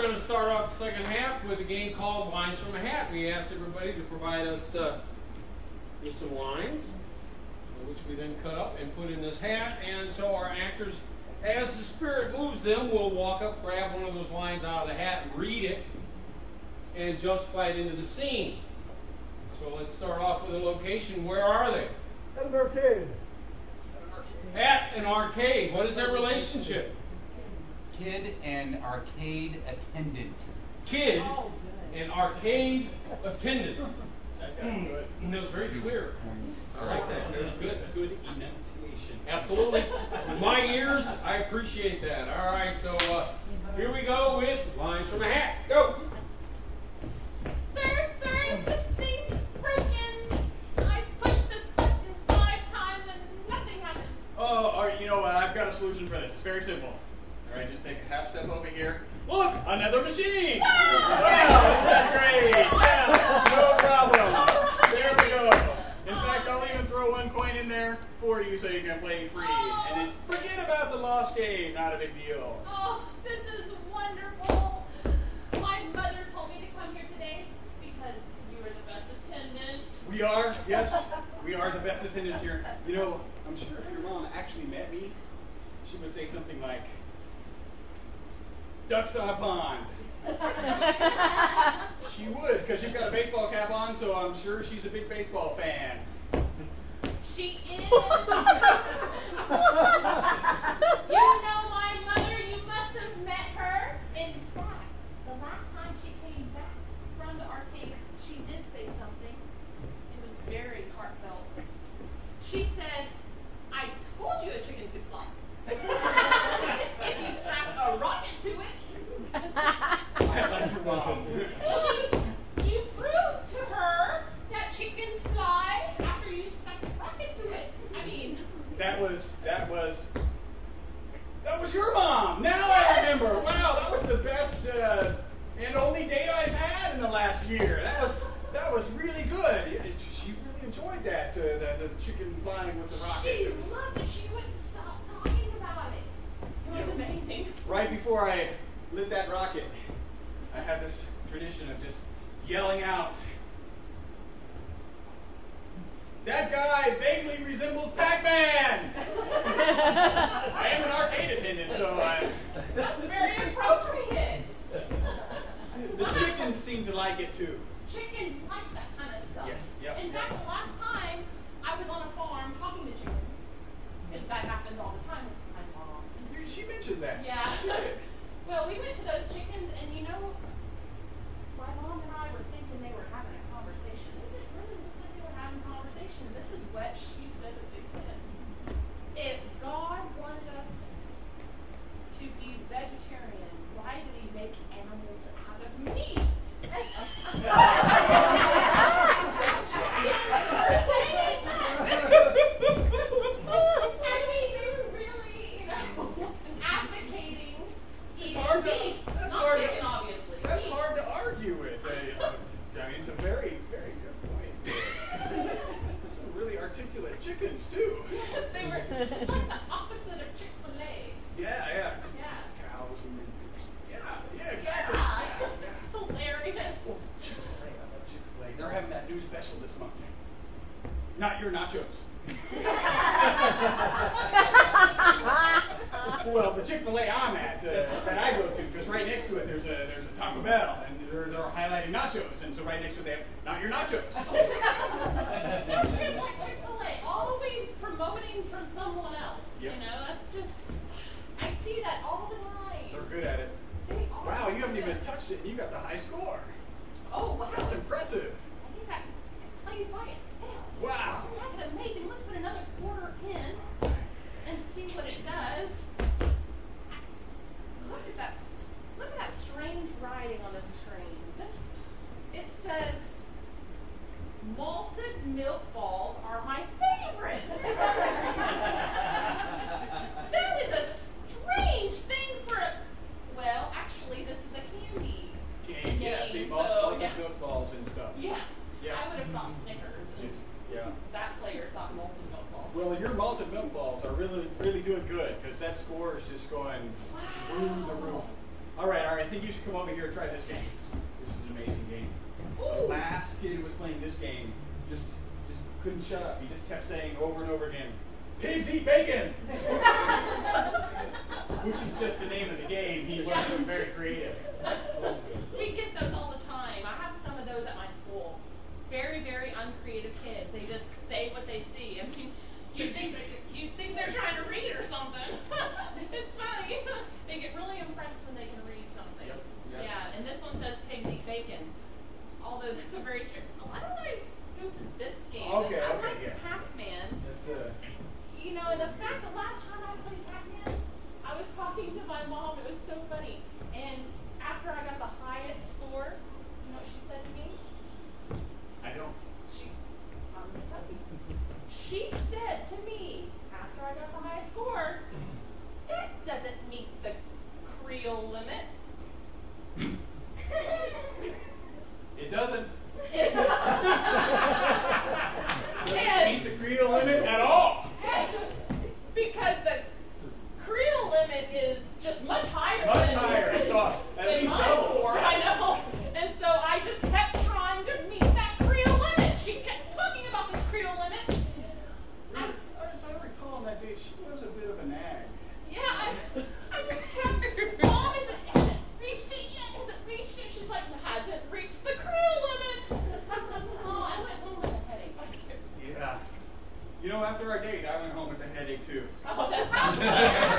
going to start off the second half with a game called Lines from a Hat. We asked everybody to provide us with some lines, which we then cut up and put in this hat. And so our actors, as the spirit moves them, will walk up, grab one of those lines out of the hat, read it, and justify it into the scene. So let's start off with a location. Where are they? At an arcade. At an arcade. What is their relationship? Kid and arcade attendant. Kid and arcade attendant. That was very clear. I like that. That was good. Good enunciation. Absolutely. With my ears, I appreciate that. All right, so here we go with Lines from a Hat. Go. Sir, this thing's broken. I pushed this button 5 times and nothing happened. Oh, all right, you know what? I've got a solution for this. It's very simple. All right, just take a half step over here. Look, another machine. Wow, isn't that great? Yeah, no problem. There we go. In fact, I'll even throw 1 coin in there for you so you can play free. And then forget about the lost game. Not a big deal. Oh, this is wonderful. My mother told me to come here today because you are the best attendant. We are, yes, we are the best attendants here. You know, I'm sure if your mom actually met me, she would say something like, ducks on a pond. She would, because you've got a baseball cap on, so I'm sure she's a big baseball fan. She is. You know my mother, you must have met her. In fact, the last time she came back from the arcade, she did say something. It was very heartfelt. She said, I told you a chicken could fly. If you strap a rocket to it. I like your mom. You proved to her that chickens fly after you stuck a rocket to it. I mean, That was your mom. Now I remember. Wow, that was the best and only date I've had in the last year. That was really good. She really enjoyed that. The chicken flying with the rocket. she loved it. She wouldn't stop talking about it. It was amazing. Right before I lit that rocket, I had this tradition of just yelling out, that guy vaguely resembles Pac-Man! I am an arcade attendant, so That's very appropriate. the chickens seem to like it too. Chickens like that kind of stuff. Yes, yep, In yep. fact, the last time I was on a farm talking to chickens, because that happens all the time with my mom. She mentioned that. Yeah. She did. Well, we went to those chickens, and you know, my mom and I were thinking they were having a conversation. It didn't really look like they were having a conversation. This is what she said that they said. If God wanted us to be vegetarian, why did he make animals out of meat? I mean, they were really, advocating eating meat. Not chicken, obviously. That's Meat. hard to argue with. I mean, it's a very, very good point. Some really articulate chickens, too. Yes, they were it's like the opposite of Chick-fil-A. Yeah. Yeah. Cows and yeah, exactly. Yeah, it's hilarious. Oh, Chick-fil-A, I love Chick-fil-A. They're having that new special this month. Not your nachos. Well, the Chick-fil-A I'm at, that I go to, because right next to it there's a Taco Bell, and they're highlighting nachos, and so right next to it they have not your nachos. That's just like Chick-fil-A, always promoting from someone else. Yep. You know, that's just, I see that all the time. They're good at it. They are. Wow, you so haven't even good. touched it, and you got the high score. Oh, wow. That's impressive. I think that it plays by itself. Wow. That's amazing. Let's put another quarter in and see what it does. Look at that. Look at that strange writing on the screen. It says, malted milk balls are my favorite. That is a strange thing for a, well, actually, this is a candy Game. Yeah, see, game, multiple so, yeah. milk balls and stuff. Yeah. Yeah. I would have thought Snickers, and Yeah. that player thought malted milk balls. Well, your malted milk balls are really, really doing good, because that score is just going through the roof. All right. I think you should come over here and try this game. This is an amazing game. The Ooh. last kid who was playing this game just couldn't shut up. He just kept saying over and over again, "Pigs eat bacon," which is just the name of the game. He wasn't very creative. We get those all the time. I have some of those at my school. Very, very uncreative kids. They just say what they see. I mean, you think they're trying to read or something. It's funny. They get really impressed when they can read something. Yep. Yeah, and this one says pigs eat bacon. Although that's a very strict. Why don't I go to this game? Okay, I okay, like yeah. Pac-Man. That's You know, and the fact that last time I played Pac-Man, I was talking to my mom. It was so funny. And after I got the highest score, you know what she said to me? I don't. I'm gonna tell you. She said to me after I got the highest score, "That doesn't meet the Creole limit." It doesn't. And- Doesn't meet the Creole limit at all. Yes, because the Creole limit is just much higher. Much than, higher. It's off. At than least my double. score. Yes. I know. And so I just kept trying to meet that Creole limit. She kept talking about this Creole limit. As I recall on that date, she was a bit of a nag. Yeah, I just kept, Mom, hasn't reached it yet? Has it reached it? She's like, hasn't reached the Creole limit. Oh, I went home with a headache. Yeah. You know, after our date, I went home with a headache too. Oh, that sounds good.